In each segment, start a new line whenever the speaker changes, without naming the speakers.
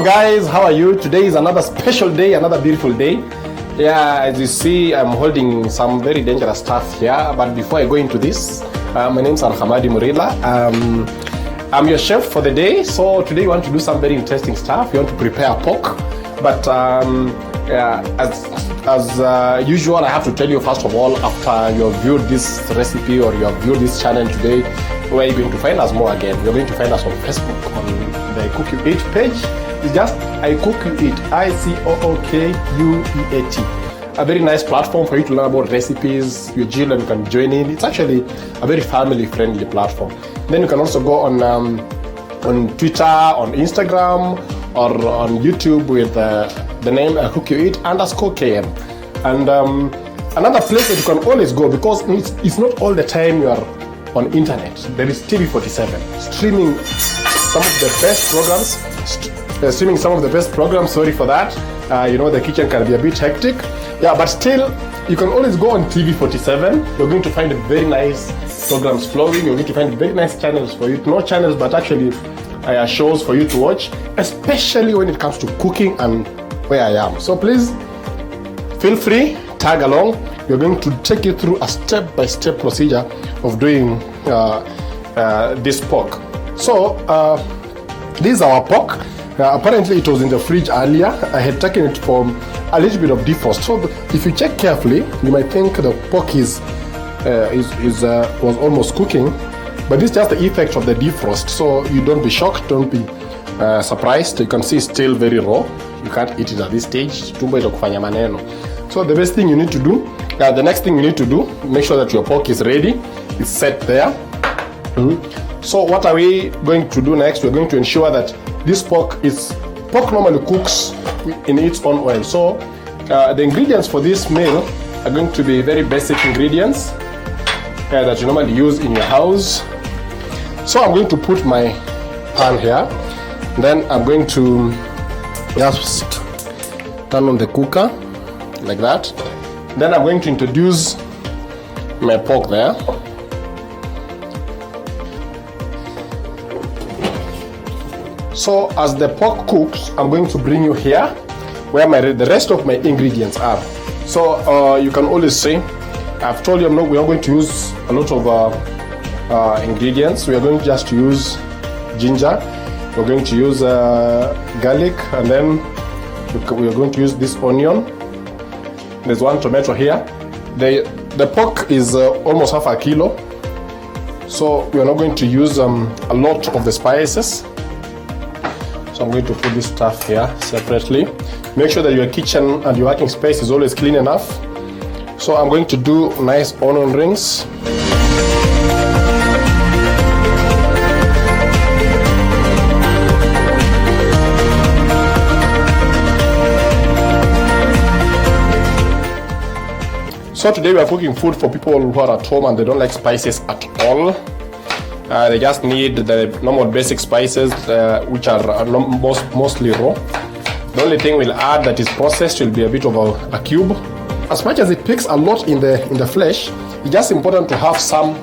Hello guys, how are you? Today is another special day, another beautiful day. Yeah, as you see, I'm holding some very dangerous stuff here. But before I go into this, my name is Alhamadi Murila. I'm your chef for the day. So today we want to do some very interesting stuff. We want to prepare pork. But yeah, as usual, I have to tell you first of all, after you have viewed this recipe or you have viewed this channel today, where you're going to find us more again. You're going to find us on Facebook on the Cook You Eat page. It's just I Cook You Eat, ICOOKUEAT. A very nice platform for you to learn about recipes. Your children can join in. It's actually a very family-friendly platform. Then you can also go on Twitter, on Instagram, or on YouTube with the name Cook You Eat _KM. And another place that you can always go, because it's not all the time you are on internet. There is TV47 streaming some of the best programs. Sorry for that. You know, the kitchen can be a bit hectic. Yeah, but still, you can always go on TV47. You're going to find very nice programs flowing. You're going to find very nice channels for you. Not channels, but actually shows for you to watch, especially when it comes to cooking and where I am. So please, feel free, tag along. We're going to take you through a step-by-step procedure of doing this pork. So this is our pork. Apparently it was in the fridge earlier. I had taken it for a little bit of defrost. So if you check carefully, you might think the pork was almost cooking, but this is just the effect of the defrost. So you don't be shocked, don't be surprised. You can see it's still very raw. You can't eat it at this stage. So the best thing you need to do, the next thing you need to do, make sure that your pork is ready. It's set there. So what are we going to do next? We're going to ensure that this pork normally cooks in its own oil. So the ingredients for this meal are going to be very basic ingredients that you normally use in your house. So I'm going to put my pan here. Then I'm going to just turn on the cooker like that. Then I'm going to introduce my pork there. So as the pork cooks, I'm going to bring you here where the rest of my ingredients are. So you can always see, I've told you we're not going to use a lot of ingredients. We are going just to use ginger. We're going to use garlic, and then we are going to use this onion. There's one tomato here. The pork is almost half a kilo. So we are not going to use a lot of the spices. So I'm going to put this stuff here separately. Make sure that your kitchen and your working space is always clean enough. So I'm going to do nice onion rings. So today we are cooking food for people who are at home and they don't like spices at all. They just need the normal basic spices, which are mostly raw. The only thing we'll add that is processed will be a bit of a cube. As much as it picks a lot in the flesh, it's just important to have some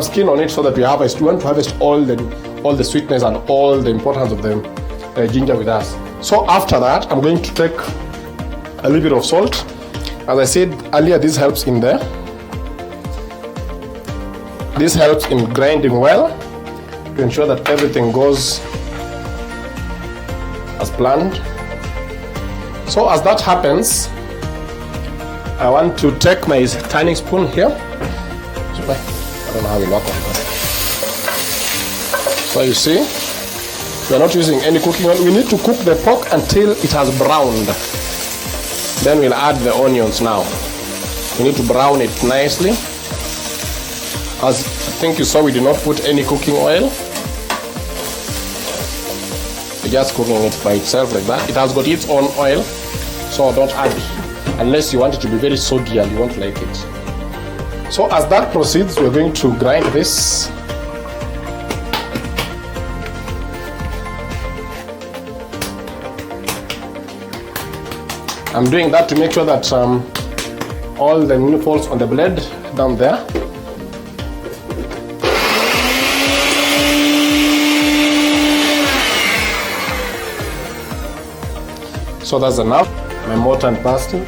skin on it so that we want to harvest all the sweetness and all the importance of the ginger with us. So after that, I'm going to take a little bit of salt. As I said earlier, this helps in there. This helps in grinding well to ensure that everything goes as planned. So as that happens, I want to take my turning spoon here. I don't know how we lock on that. So you see, we are not using any cooking oil. We need to cook the pork until it has browned. Then we'll add the onions now. We need to brown it nicely. As I think you saw, we did not put any cooking oil. We're just cooking it by itself like that. It has got its own oil, so don't add it unless you want it to be very soggy and you won't like it. So as that proceeds, we're going to grind this. I'm doing that to make sure that all the meat falls on the blade down there. So that's enough. My mortar and pestle.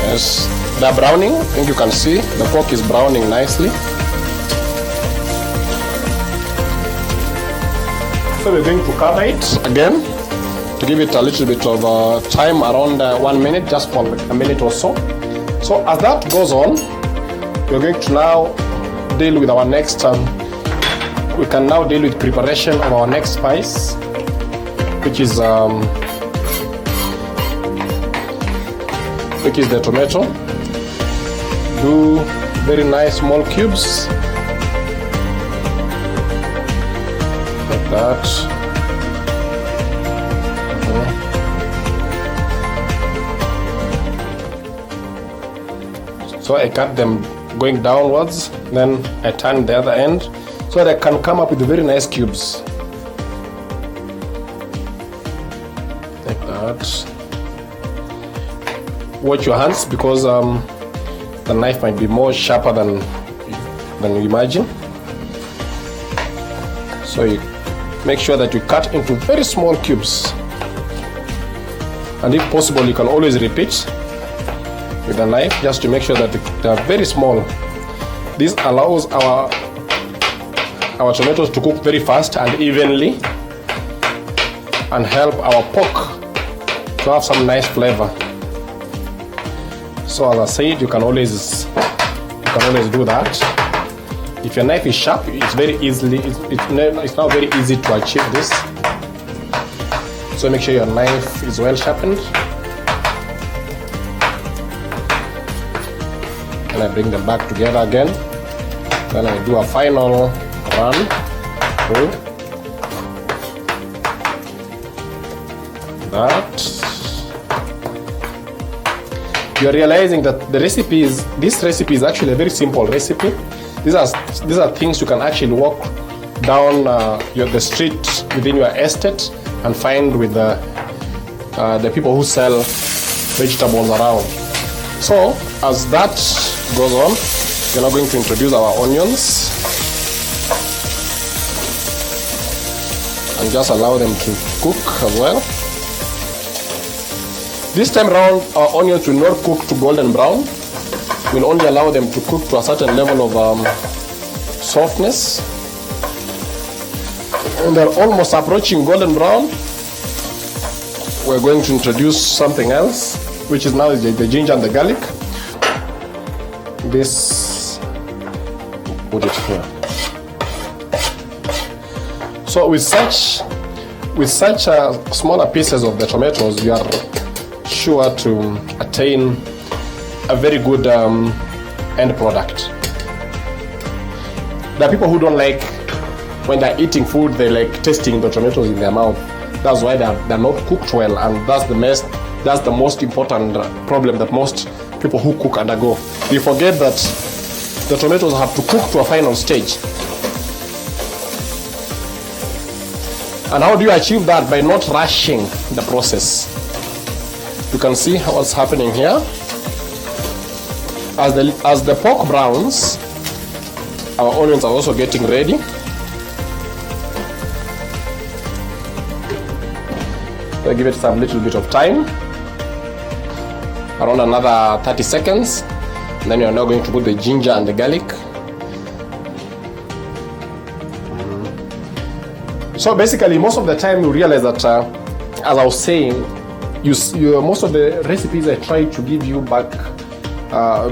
Yes, they're browning. I think you can see the pork is browning nicely.
So we're going to cover it
Again, to give it a little bit of time, around 1 minute, just for a minute or so.
So as that goes on, we're going to now deal with our next we can now deal with preparation of our next spice, which is the tomato. Do very nice small cubes like that. So I cut them going downwards, then I turn the other end so that I can come up with very nice cubes like that. Watch your hands, because the knife might be more sharper than you imagine. So you make sure that you cut into very small cubes, and if possible you can always repeat with the knife just to make sure that they are very small. This allows our tomatoes to cook very fast and evenly, and help our pork to have some nice flavor. So as I said, you can always do that. If your knife is sharp, it's now very easy to achieve this. So make sure your knife is well sharpened. And I bring them back together again. Then I do a final run through that. You're realizing that this recipe is actually a very simple recipe. These are things you can actually walk down the street within your estate and find with the people who sell vegetables around. So as that goes on, we're now going to introduce our onions and just allow them to cook as well. This time around, our onions will not cook to golden brown. We'll only allow them to cook to a certain level of softness. When they're almost approaching golden brown, we're going to introduce something else, which is now the ginger and the garlic. Put it here. So with such smaller pieces of the tomatoes, you are sure to attain a very good end product. There are people who don't like, when they're eating food, they like tasting the tomatoes in their mouth. That's why they're not cooked well, and that's the most important problem that most people who cook undergo. You forget that the tomatoes have to cook to a final stage. And how do you achieve that? By not rushing the process. You can see what's happening here. As the pork browns, our onions are also getting ready. So give it some little bit of time, around another 30 seconds, And then you're now going to put the ginger and the garlic. So basically, most of the time you realize that, as I was saying, most of the recipes I try to give you back,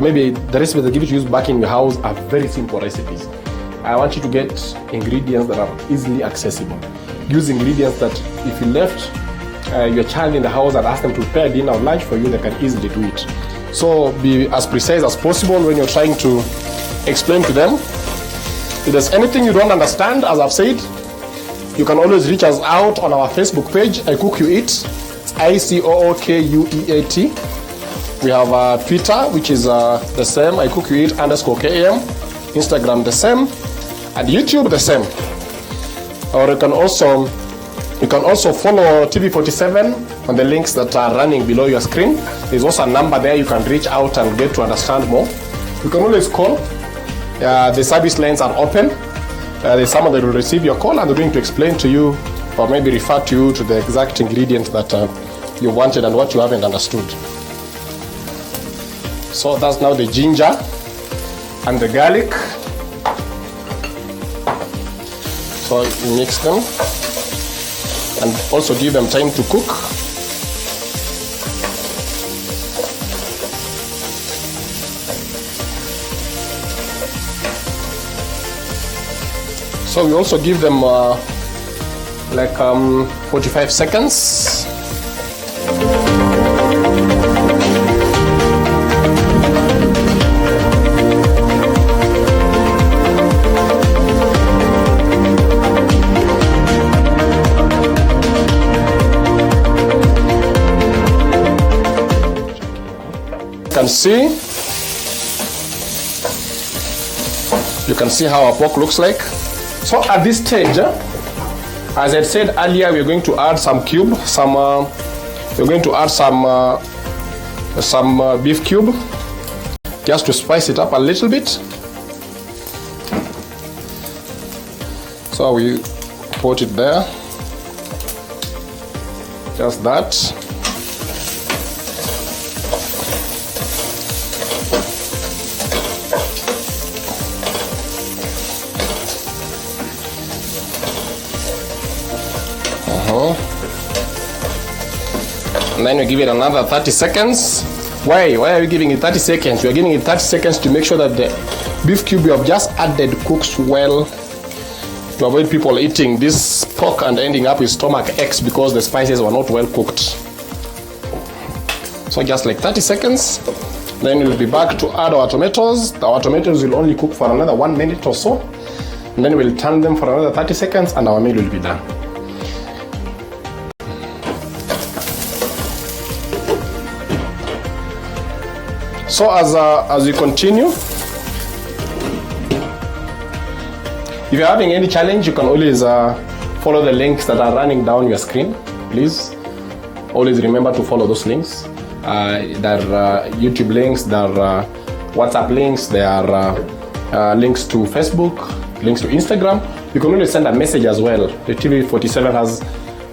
maybe the recipes I give you to use back in your house are very simple recipes. I want you to get ingredients that are easily accessible. Use ingredients that if you left your child in the house and ask them to prepare dinner or lunch for you, they can easily do it. So be as precise as possible when you're trying to explain to them. If there's anything you don't understand, as I've said, you can always reach us out on our Facebook page, I Cook You Eat. It's ICOOKUEAT. We have Twitter, which is the same, I Cook You Eat _KM. Instagram the same, and YouTube the same. Or you can also follow TV47 on the links that are running below your screen. There's also a number there you can reach out and get to understand more. You can always call. The service lines are open. There's someone that will receive your call and they're going to explain to you or maybe refer to you to the exact ingredient that you wanted and what you haven't understood. So that's now the ginger and the garlic. So you mix them and also give them time to cook. So we also give them like 45 seconds. You can see how our pork looks like. So at this stage, as I said earlier, we're going to add some cube, we're going to add some beef cube, just to spice it up a little bit. So we put it there, just that. And then we give it another 30 seconds. Why are we giving it 30 seconds? We are giving it 30 seconds to make sure that the beef cube we have just added cooks well, to avoid people eating this pork and ending up with stomach aches because the spices were not well cooked. So just like 30 seconds. Then we'll be back to add our tomatoes. Our tomatoes will only cook for another 1 minute or so. And then we'll turn them for another 30 seconds and our meal will be done. So as we continue, if you're having any challenge, you can always follow the links that are running down your screen. Please always remember to follow those links. There are YouTube links, there are WhatsApp links, there are links to Facebook, links to Instagram. You can always send a message as well. The TV47 has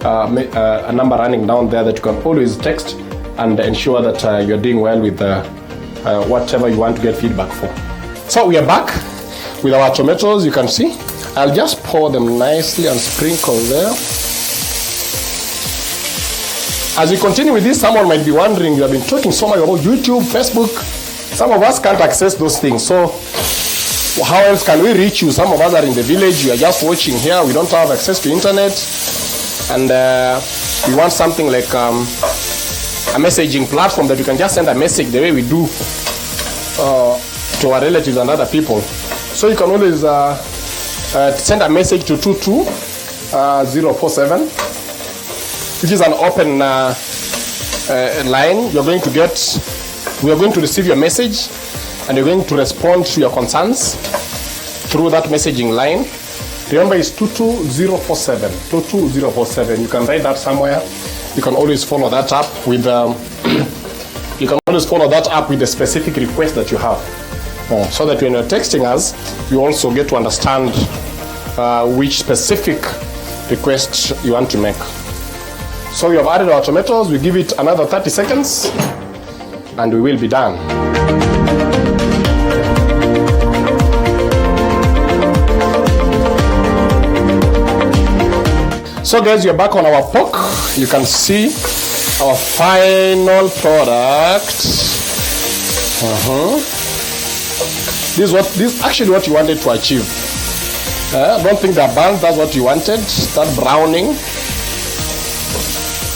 a number running down there that you can always text and ensure that you're doing well with whatever you want to get feedback for. So we are back with our tomatoes. You can see I'll just pour them nicely and sprinkle there. As we continue with this, someone might be wondering, you have been talking so much about YouTube, Facebook. Some of us can't access those things, so how else can we reach you? Some of us are in the village, we are just watching here, we don't have access to internet, and we want something like a messaging platform that you can just send a message the way we do to our relatives and other people. So you can always send a message to 22047, which is an open line. We are going to receive your message and you're going to respond to your concerns through that messaging line. Remember, it's 22047. 22047. You can write that somewhere. You can always follow that up with the specific request that you have, so that when you're texting us, you also get to understand which specific request you want to make. So we have added our tomatoes. We give it another 30 seconds, and we will be done. So guys, we're back on our pork. You can see our final product. This is actually what you wanted to achieve. Don't think they're burnt. That's what you wanted. Start browning.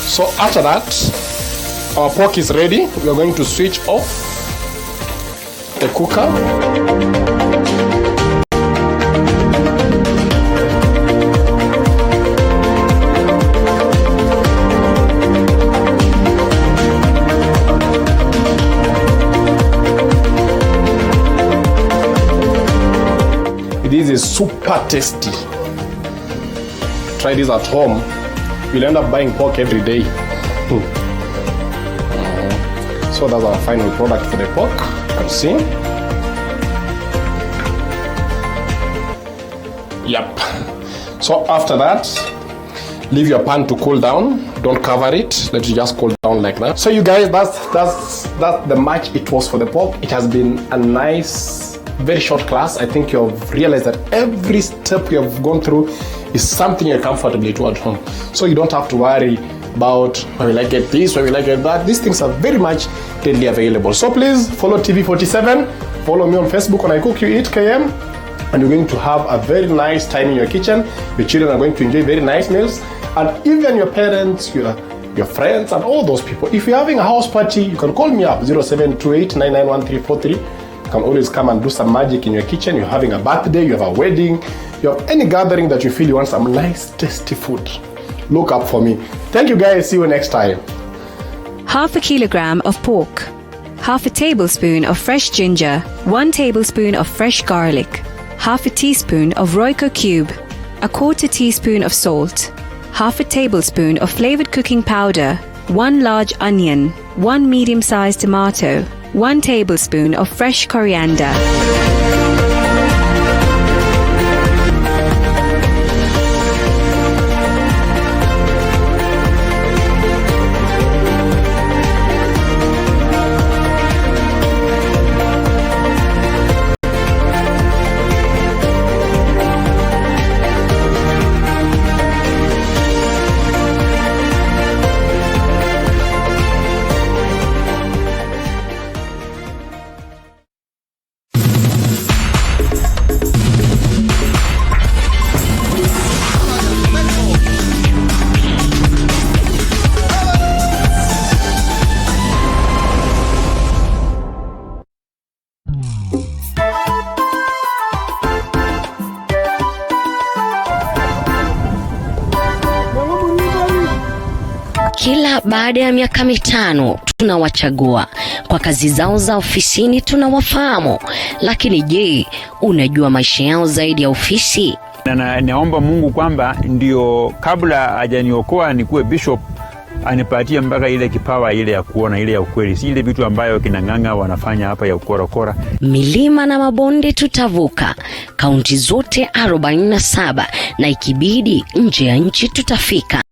So after that, our pork is ready. We are going to switch off the cooker. This is super tasty. Try this at home. You'll end up buying pork every day. So that's our final product for the pork. You can see. Yep. So after that, leave your pan to cool down. Don't cover it. Let it just cool down like that. So you guys, that's the match it was for the pork. It has been a nice, very short class. I think you've realized that every step you have gone through is something you're comfortably do at home. So you don't have to worry about where will I get this, where will I get that. These things are very much readily available. So please follow TV47. Follow me on Facebook when I cook you eat KM. And you're going to have a very nice time in your kitchen. Your children are going to enjoy very nice meals. And even your parents, your friends, and all those people. If you're having a house party, you can call me up 0728-991343. You can always come and do some magic in your kitchen. You're having a birthday, you have a wedding, you have any gathering that you feel you want some nice, tasty food. Look up for me. Thank you guys. See you next time.
Half a kilogram of pork, half a tablespoon of fresh ginger, 1 tablespoon of fresh garlic, half a teaspoon of Royco cube, a 1/4 teaspoon of salt, half a tablespoon of flavored cooking powder, 1 large onion, 1 medium-sized tomato, 1 tablespoon of fresh coriander.
Kila baada ya miaka 5 tunawachagua. Kwa kazi zao za ofisini tunawafahamu. Lakini je, unajua maisha yao zaidi ya ofisi?
Naomba Mungu kwamba ndio kabla hajaniokoa nikuwe bishop anipatie mpaka ile kipawa ile ya kuona ile ya ukweli. Si ile vitu ambayo kinanganga wanafanya hapa ya ukorokora.
Milima na mabonde tutavuka. Kaunti zote 47 na ikibidi nje ya nchi tutafika.